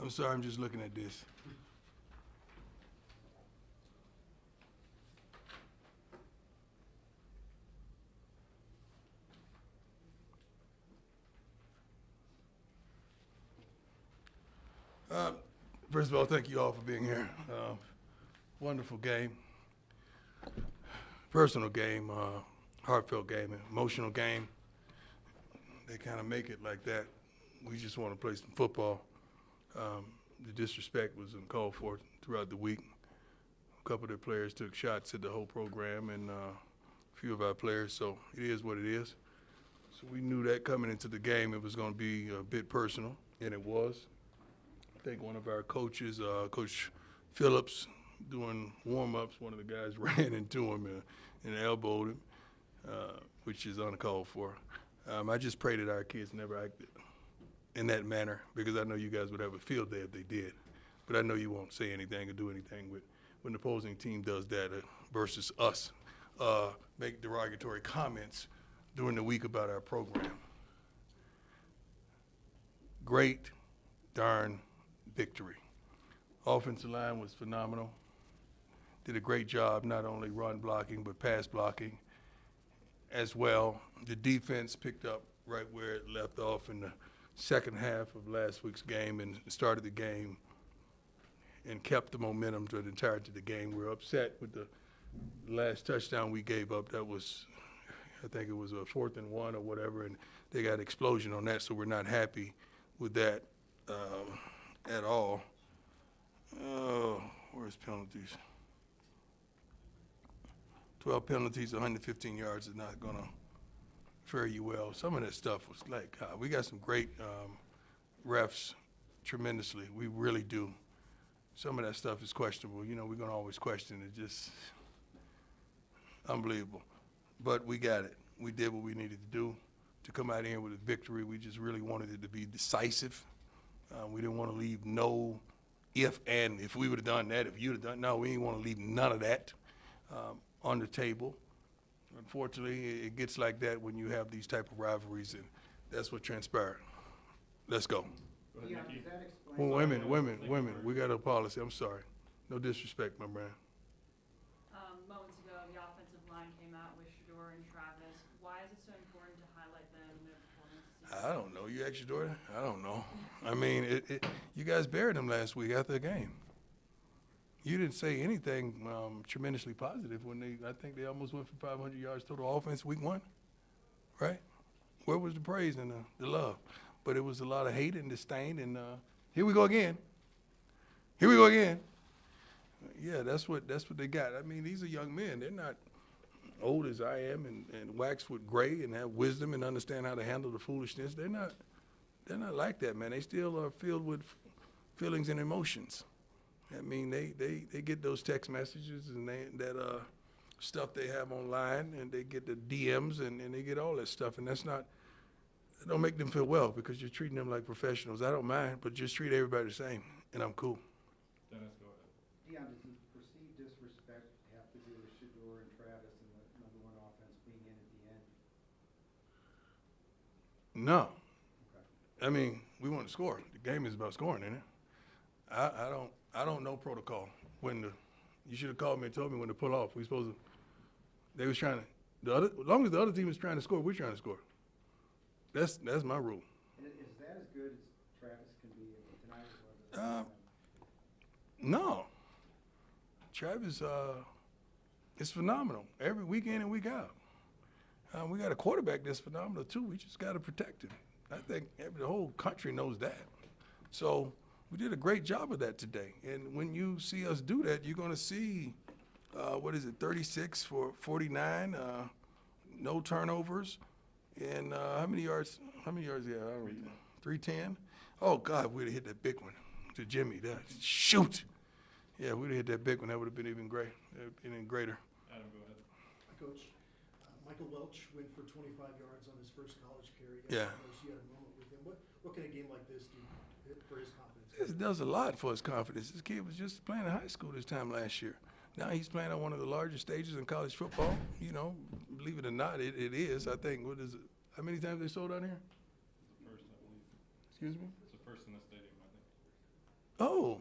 I'm sorry, I'm just looking at this. First of all, thank you all for being here. Wonderful game. Personal game, heartfelt game, emotional game. They kind of make it like that. We just want to play some football. The disrespect was uncalled for throughout the week. A couple of their players took shots at the whole program and a few of our players, so it is what it is. So we knew that coming into the game it was going to be a bit personal, and it was. I think one of our coaches, Coach Phillips, doing warm-ups, one of the guys ran into him and elbowed him, which is uncalled for. I just pray that our kids never acted in that manner because I know you guys would have a field day if they did. But I know you won't say anything or do anything when the opposing team does that versus us make derogatory comments during the week about our program. Great darn victory. Offensive line was phenomenal. Did a great job not only run blocking but pass blocking as well. The defense picked up right where it left off in the second half of last week's game and started the game and kept the momentum through the entirety of the game. We were upset with the last touchdown we gave up. That was, I think it was a 4th and 1 or whatever, and they got an explosion on that, so we're not happy with that at all. Oh, where's penalties? 12 penalties, 115 yards is not going to fare you well. Some of that stuff was like, we got some great refs tremendously. We really do. Some of that stuff is questionable. You know, we're going to always question it. Just unbelievable. But we got it. We did what we needed to do to come out here with a victory. We just really wanted it to be decisive. We didn't want to leave no if we would have done that, if you'd have done, no, we didn't want to leave none of that on the table. Unfortunately, it gets like that when you have these type of rivalries, and that's what transpired. Let's go. Yeah, does that explain? Well, women, we got a policy. I'm sorry. No disrespect, my man. Moments ago, the offensive line came out with Shador and Travis. Why is it so important to highlight them and their performance? I don't know. You asked your daughter? I don't know. I mean, you guys buried them last week after the game. You didn't say anything tremendously positive when I think they almost went for 500 yards total offense week 1, right? Where was the praise and the love? But it was a lot of hate and disdain, and here we go again. Here we go again. Yeah, that's what they got. I mean, these are young men. They're not old as I am and waxed with gray and have wisdom and understand how to handle the foolishness. They're not like that, man. They still are filled with feelings and emotions. I mean, they get those text messages and that stuff they have online, and they get the DMs and they get all that stuff, and that don't make them feel well because you're treating them like professionals. I don't mind, but just treat everybody the same, and I'm cool. Dennis, go ahead. Deion, does the perceived disrespect have to do with Shador and Travis and the #1 offense being in at the end? No. Okay. I mean, we want to score. The game is about scoring, isn't it? I don't know protocol. You should have called me and told me when to pull off. They was trying to, as long as the other team is trying to score, we're trying to score. That's my rule. And is that as good as Travis can be tonight as well as No. Travis is phenomenal every week in and week out. We got a quarterback that's phenomenal too. We just got to protect him. I think the whole country knows that. So we did a great job of that today. And when you see us do that, you're going to see, 36 for 49, no turnovers. And how many yards? Yeah, I don't read. 310. Oh God, we'd have hit that big one to Jimmy. Shoot. Yeah, we'd have hit that big one. That would have been even great. Even greater. Adam, go ahead. Coach, Michael Welch went for 25 yards on his first college carry. Yeah. You had a moment with him. What can a game like this do for his confidence? It does a lot for his confidence. This kid was just playing in high school this time last year. Now he's playing on one of the largest stages in college football. You know, believe it or not, it is. I think, what is it? How many times they sold out here? It's the first, I believe. Excuse me? It's the first in the stadium, I think. Oh,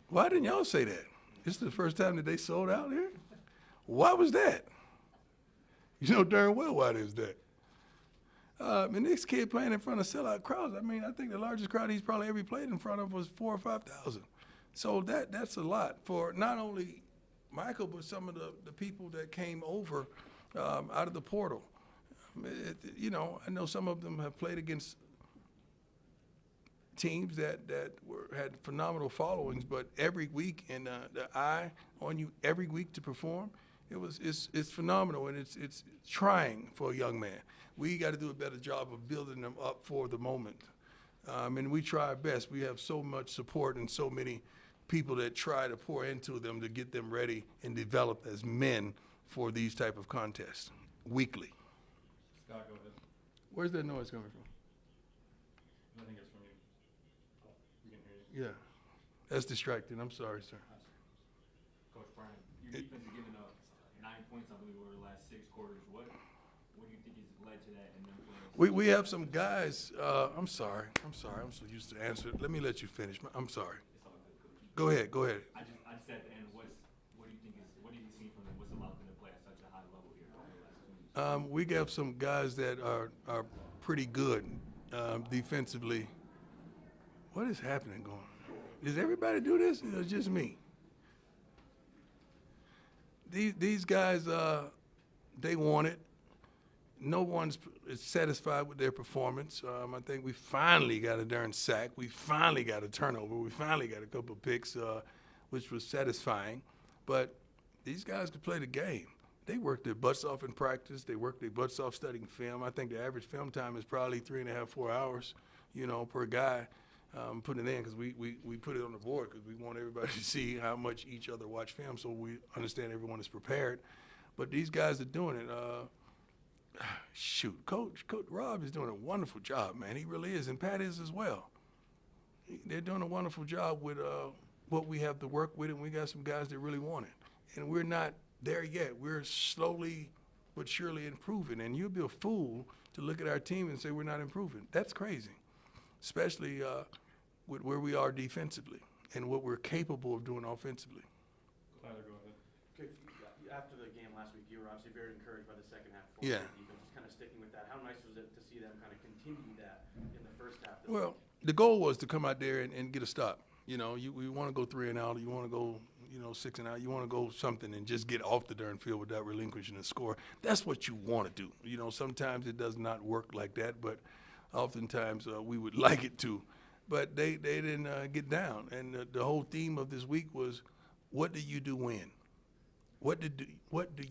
why didn't y'all say that? This is the first time that they sold out here? Why was that? You know darn well why there's that. And this kid playing in front of sellout crowds, I mean, I think the largest crowd he's probably ever played in front of was 4,000 or 5,000. So that's a lot for not only Michael, but some of the people that came over out of the portal. You know, I know some of them have played against teams that had phenomenal followings, but every week and the eye on you every week to perform, it's phenomenal, and it's trying for a young man. We got to do a better job of building them up for the moment, and we try our best. We have so much support and so many people that try to pour into them to get them ready and develop as men for these type of contests weekly. Scott, go ahead. Where's that noise coming from? I think it's from you. We can hear you. Yeah, that's distracting. I'm sorry, sir. Coach Brian, your defense is giving up 9 points, I believe, over the last 6 quarters. What do you think has led to that in them players? We have some guys. I'm sorry. I'm so used to answer. Let me let you finish. I'm sorry. It's all good, Coach. Go ahead. I just said at the end, what do you think is, what have you seen from them? What's allowed them to play at such a high level here over the last 2 weeks? We got some guys that are pretty good defensively. What is happening going on? Does everybody do this, or just me? These guys, they want it. No one's satisfied with their performance. I think we finally got a darn sack. We finally got a turnover. We finally got a couple of picks, which was satisfying. But these guys could play the game. They work their butts off in practice. They work their butts off studying film. I think the average film time is probably 3.5, 4 hours, per guy. Putting it in because we put it on the board because we want everybody to see how much each other watch film, so we understand everyone is prepared. But these guys are doing it. Coach Rob is doing a wonderful job, man. He really is, and Pat is as well. They're doing a wonderful job with what we have to work with, and we got some guys that really want it. And we're not there yet. We're slowly but surely improving, and you'd be a fool to look at our team and say we're not improving. That's crazy, especially with where we are defensively and what we're capable of doing offensively. Tyler, go ahead. Okay, after the game last week, you were obviously very encouraged by the second half Yeah. defense. Just kind of sticking with that. How nice was it to see them kind of continue that in the first half? Well, the goal was to come out there and get a stop. We want to go 3 and out. You want to go, 6 and out. You want to go something and just get off the darn field without relinquishing the score. That's what you want to do. Sometimes it does not work like that, but oftentimes we would like it to. But they didn't get down. And the whole theme of this week was, what do you do when? What do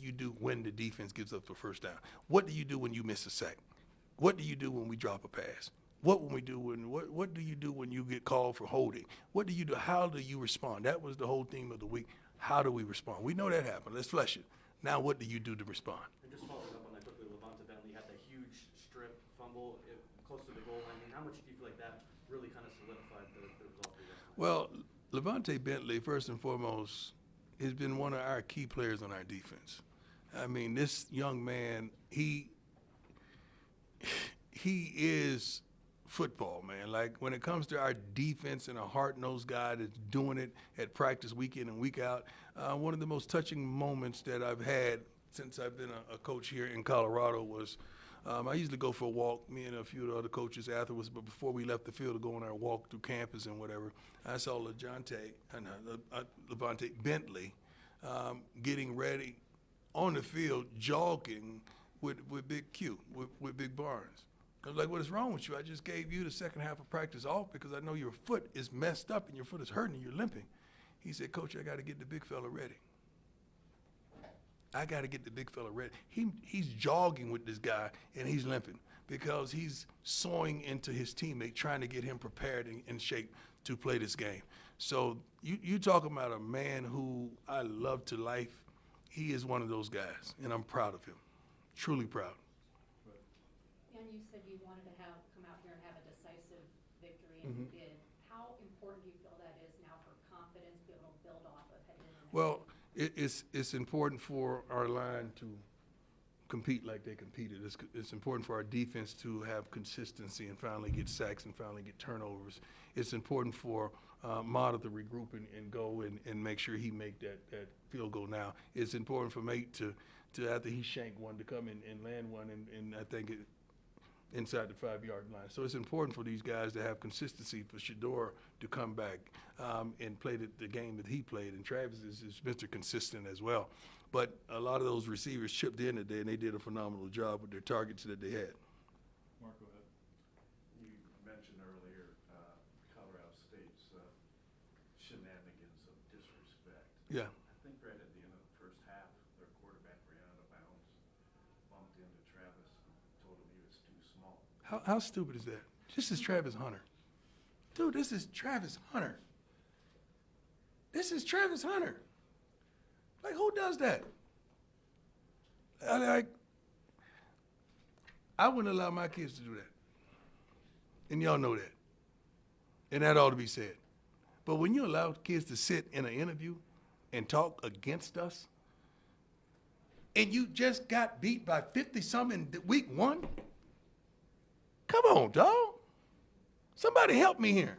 you do when the defense gives up the first down? What do you do when you miss a sack? What do you do when we drop a pass? What do you do when you get called for holding? What do you do? How do you respond? That was the whole theme of the week. How do we respond? We know that happened. Let's flesh it. Now, what do you do to respond? And just following up on that quickly, Levante Bentley had that huge strip fumble close to the goal line. I mean, how much do you feel like that really kind of solidified the result for you guys? Well, Levante Bentley, first and foremost, has been one of our key players on our defense. I mean, this young man, he is football, man. Like, when it comes to our defense and a hard-nosed guy that's doing it at practice week in and week out, one of the most touching moments that I've had since I've been a coach here in Colorado was I usually go for a walk, me and a few of the other coaches afterwards, but before we left the field to go on our walk through campus and whatever, I saw Levante Bentley getting ready on the field, jogging with Big Q, with Big Barnes. I was like, what is wrong with you? I just gave you the second half of practice off because I know your foot is messed up and your foot is hurting and you're limping. He said, Coach, I got to get the big fella ready. I got to get the big fella ready. He's jogging with this guy, and he's limping because he's sawing into his teammate, trying to get him prepared and in shape to play this game. So you talking about a man who I love to life. He is one of those guys, and I'm proud of him, truly proud. And you said you wanted to come out here and have a decisive victory, and you did. How important do you feel that is now for confidence, to be able to build off of heading into next Well, week? it's important for our line to compete like they competed. It's important for our defense to have consistency and finally get sacks and finally get turnovers. It's important for model to regroup and go and make sure he make that field goal now. It's important for Mate to after he shanked one, to come and land one, and I think inside the 5-yard line. So it's important for these guys to have consistency, for Shador to come back and play the game that he played. And Travis is Mr. Consistent as well. But a lot of those receivers chipped in today, and they did a phenomenal job with their targets that they had. Mark, go ahead. You mentioned earlier Colorado State's shenanigans of disrespect. Yeah. I think right at the end of the first half, their quarterback ran out of bounds, bumped into Travis, and told him he was too small. How stupid is that? This is Travis Hunter. Dude, this is Travis Hunter. This is Travis Hunter. Like, who does that? I wouldn't allow my kids to do that. And y'all know that. And that ought to be said. But when you allow kids to sit in an interview and talk against us, and you just got beat by 50-something in week 1, come on, dog. Somebody help me here.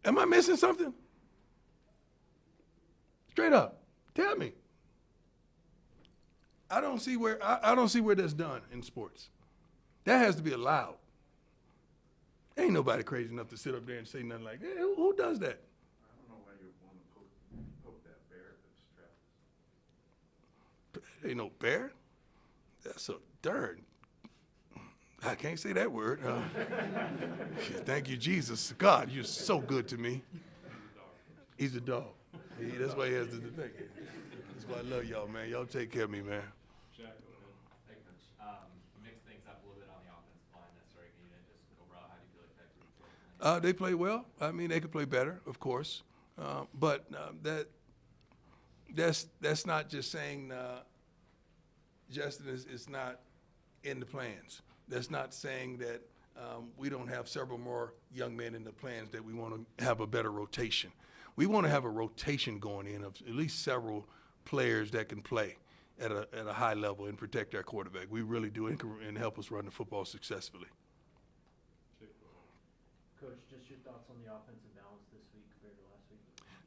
Am I missing something? Straight up, tell me. I don't see where that's done in sports. That has to be allowed. Ain't nobody crazy enough to sit up there and say nothing like that. Who does that? I don't know why you want to poke that bear that's Travis. Ain't no bear. That's a darn. I can't say that word. Thank you, Jesus. God, you're so good to me. He's a dog. That's why he has the debate. That's why I love y'all, man. Y'all take care of me, man. Jack, go ahead. Hey, Coach. Mix things up a little bit on the offensive line. That's right. Just overall, how do you feel like that group played? They play well. I mean, they could play better, of course. But that's not just saying Justin is not in the plans. That's not saying that we don't have several more young men in the plans that we want to have a better rotation. We want to have a rotation going in of at least several players that can play at a high level and protect our quarterback. We really do and help us run the football successfully. Jake, go ahead. Coach, just your thoughts on the offensive balance this week compared to last week?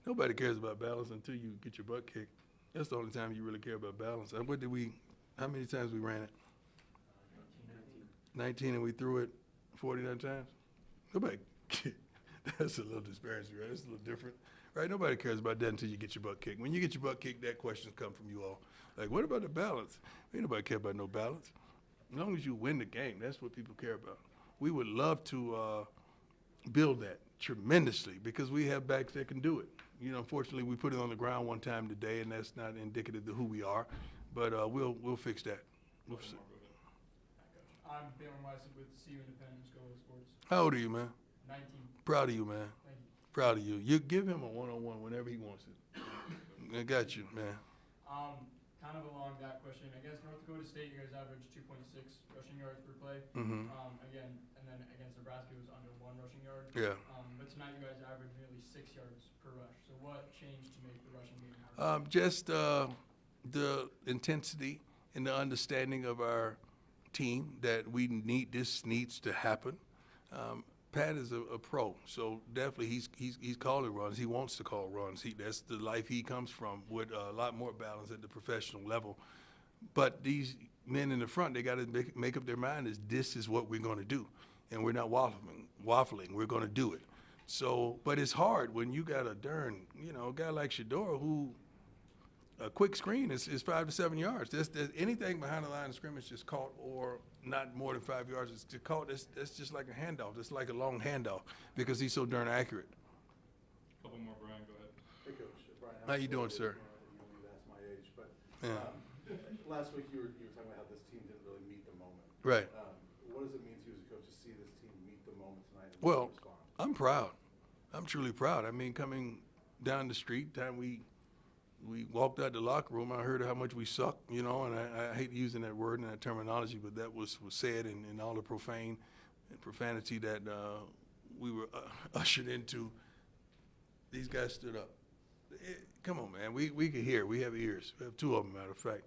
Nobody cares about balance until you get your butt kicked. That's the only time you really care about balance. And how many times we ran it? 19, and we threw it 49 times? Nobody. That's a little disparaging, right? It's a little different, right? Nobody cares about that until you get your butt kicked. When you get your butt kicked, that questions come from you all. Like, what about the balance? Ain't nobody care about no balance. As long as you win the game, that's what people care about. We would love to build that tremendously because we have backs that can do it. You know, unfortunately, we put it on the ground one time today, and that's not indicative of who we are. But we'll fix that. We'll Mark, go ahead. I'm Balin Weissett with CU Independence Go Sports. How old are you, man? 19. Proud of you, man. Thank you. Proud of you. You give him a one-on-one whenever he wants it. I got you, man. Kind of along that question, I guess North Dakota State, you guys averaged 2.6 rushing yards per play. Mm-hmm. Again, and then against Nebraska, it was under 1 rushing yard. Yeah. But tonight, you guys averaged nearly 6 yards per rush. So what changed to make the rushing game harder? Just the intensity and the understanding of our team that this needs to happen. Pat is a pro, so definitely he's calling runs. He wants to call runs. That's the life he comes from, with a lot more balance at the professional level. But these men in the front, they got to make up their mind this is what we're going to do, and we're not waffling. We're going to do it. So, but it's hard when you got a guy like Shador who a quick screen is 5 to 7 yards. There's anything behind the line of scrimmage is caught or not more than 5 yards is caught. That's just like a handoff. It's like a long handoff because he's so darn accurate. Couple more, Brian, go ahead. Hey, Coach. Brian, How you doing, sir? That's my age, but Yeah. last week you were talking about how this team didn't really meet the moment. Right. What does it mean to you as a coach to see this team meet the moment tonight and Well, respond? I'm proud. I'm truly proud. I mean, coming down the street, time we walked out the locker room, I heard how much we suck, and I hate using that word and that terminology, but that was said in all the profanity that we were ushered into. These guys stood up. Come on, man. We could hear. We have ears. We have 2 of them, matter of fact.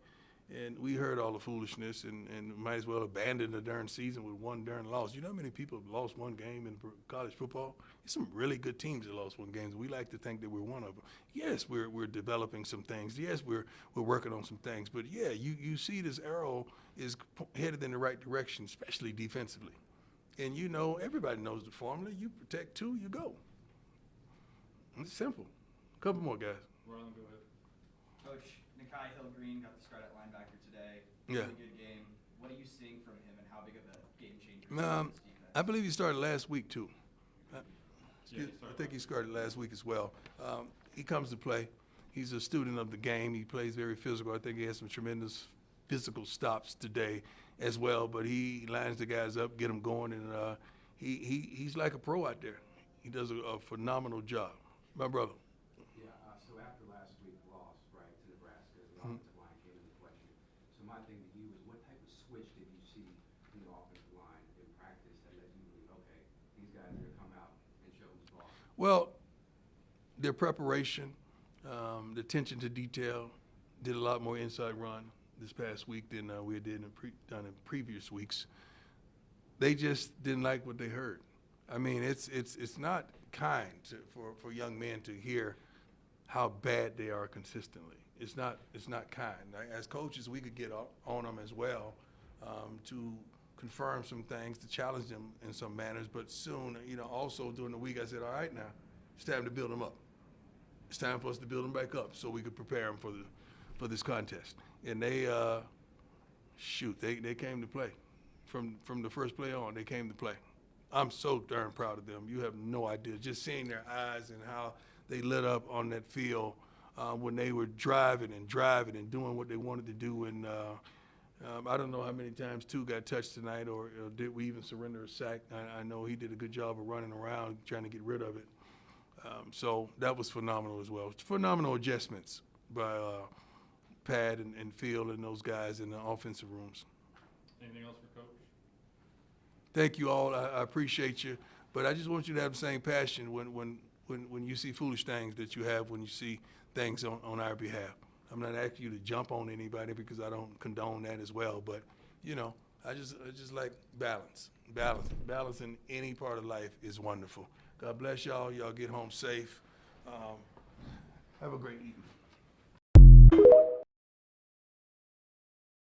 And we heard all the foolishness and might as well abandon the darn season with one darn loss. You know how many people have lost one game in college football? There's some really good teams that lost one game. We like to think that we're one of them. Yes, we're developing some things. Yes, we're working on some things. But yeah, you see this arrow is headed in the right direction, especially defensively. And you know, everybody knows the formula. You protect two, you go. It's simple. Couple more guys. Ron, go ahead. Coach, Nakai Hill-Green got the start at linebacker today. Yeah. Really good game. What are you seeing from him, and how big of a game changer is he I in this defense? believe he started last week too. Yeah, I think he started last week as well. He comes to play. He's a student of the game. He plays very physical. I think he has some tremendous physical stops today as well. But he lines the guys up, get them going, and he's like a pro out there. He does a phenomenal job. My brother. Yeah, so after last week's loss, right, to Nebraska, the offensive line came into question. So my thing to you is, what type of switch did you see in the offensive line in practice that led you to believe, okay, these guys are going to come out and show who's boss? Well, their preparation, the attention to detail, did a lot more inside run this past week than we did done in previous weeks. They just didn't like what they heard. I mean, it's not kind for young men to hear how bad they are consistently. It's not kind. As coaches, we could get on them as well to confirm some things, to challenge them in some manners. But soon, also during the week, I said, all right, now it's time to build them up. It's time for us to build them back up so we could prepare them for this contest. And they came to play. From the first play on, they came to play. I'm so darn proud of them. You have no idea. Just seeing their eyes and how they lit up on that field when they were driving and doing what they wanted to do. And I don't know how many times two got touched tonight, or did we even surrender a sack. I know he did a good job of running around trying to get rid of it. So that was phenomenal as well. Phenomenal adjustments by Pat and Phil and those guys in the offensive rooms. Anything else for Coach? Thank you all. I appreciate you. But I just want you to have the same passion when you see foolish things that you have when you see things on our behalf. I'm not asking you to jump on anybody because I don't condone that as well. But, I just like balance. Balance in any part of life is wonderful. God bless y'all. Y'all get home safe. Have a great evening.